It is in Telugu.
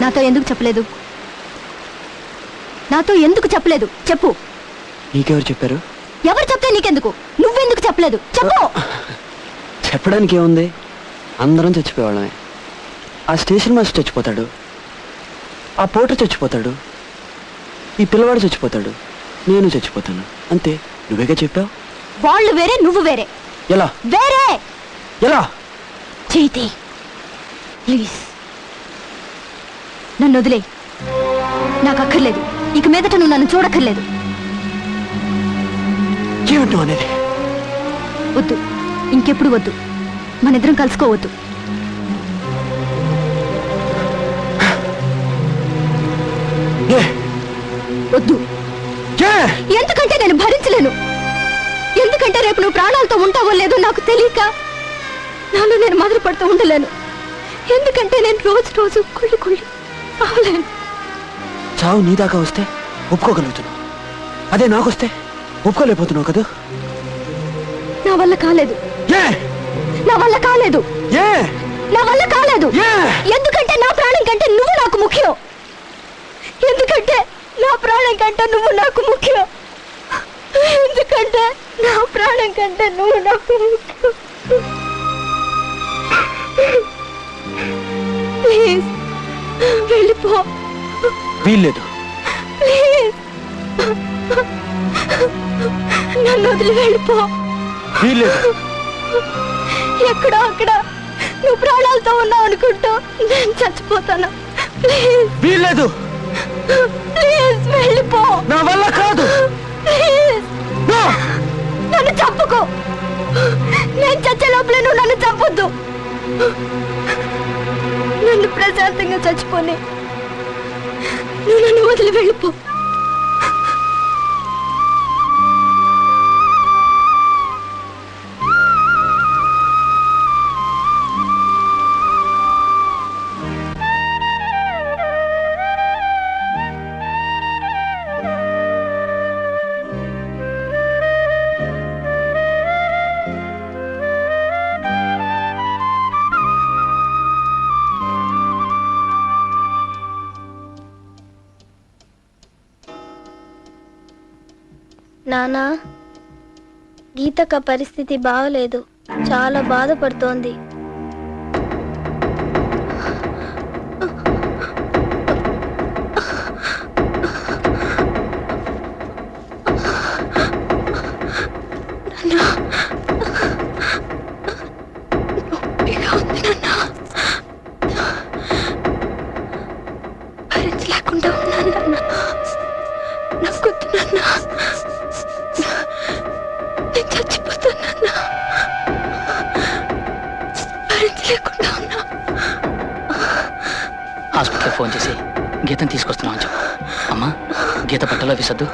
నాతో ఎందుకు చెప్పలేదు? నాతో ఎందుకు చెప్పలేదు చెప్పు. నీకెవరు చెప్పారు? ఎవరు చెప్తే నీకెందుకు? నువ్వెందుకు చెప్పలేదు చెప్పు. చెప్పడానికి ఏముంది, అందరం చచ్చిపోయేవాళ్ళమే. ఆ స్టేషన్ మాస్టర్ చచ్చిపోతాడు, ఆ పోటర్ చచ్చిపోతాడు, ఈ పిల్లవాడు చచ్చిపోతాడు, నేను చచ్చిపోతాను, అంతే. నువ్వేగా చెప్పావు. వాళ్ళు వేరే నువ్వు వేరే. ఎలా వేరే? ఎలా? చైతి ప్లీజ్ నన్ను వదిలే. నాకు అక్కర్లేదు, ఇక మీదట నువ్వు నన్ను చూడక్కర్లేదు. ఏమిటో అనేది? వద్దు, ఇంకెప్పుడు వద్దు. మనిద్దరం కలుసుకోవద్దు. వద్దు. ఎందుకంటే నేను భరించలేను. ఎందుకంటే రేపు నువ్వు ప్రాణాలతో ఉంటావో లేదో నాకు తెలియక నాలో నేను మొదలు పడుతూ ఉండలేను. ఎందుకంటే నేను రోజు రోజు కుళ్ళి కుళ్ళి రావలేను. చావు నీ దాకా వస్తే ఒప్పుకోగలుగుతున్నావు, అదే నాకొస్తే ఒప్పుకోలేకపోతున్నావు కదా. నా వల్ల కాలేదు, నా వల్ల కాలేదు, నా వల్ల కాలేదు. ఎందుకంటే నా ప్రాణం కంటే నువ్వు నాకు ముఖ్యం. ఎందుకంటే నా ప్రాణం కంటే నువ్వు నాకు ముఖ్యం. ఎందుకంటే నా ప్రాణం కంటే నువ్వు నాకు ముఖ్యం. ప్లీజ్ వెళ్ళిపో. వీల్లేదు. ప్లీజ్ నన్ను వదిలి వెళ్ళిపో. వీల్లేదు. ఎక్కడో అక్కడ నువ్వు ప్రాణాలతో ఉన్నావు అనుకుంటూ నేను చచ్చిపోతాను. ప్లీజ్. వీల్లేదు. ప్లీజ్ వెళ్ళిపో. నా వల్ల కాదు. ప్లీజ్ నన్ను చంపుకో. నేను చచ్చే లోపల నువ్వు నన్ను చంపొద్దు. నన్ను ప్రశాంతంగా చచ్చిపోని. నువ్వు నన్ను వదిలి వెళ్ళిపో. నానా, గీతక పరిస్థితి బాగలేదు, చాలా బాధపడుతోంది. భరించలేకుండా ఉన్నాను. నవ్వుతూ నేను చచ్చిపోతానన్నా. భరించలేకుండా ఉన్నా. హాస్పిటల్కి ఫోన్ చేసి గీతను తీసుకొస్తున్నావు అని చెప్పు. అమ్మా, గీత బట్టలో విసద్దు.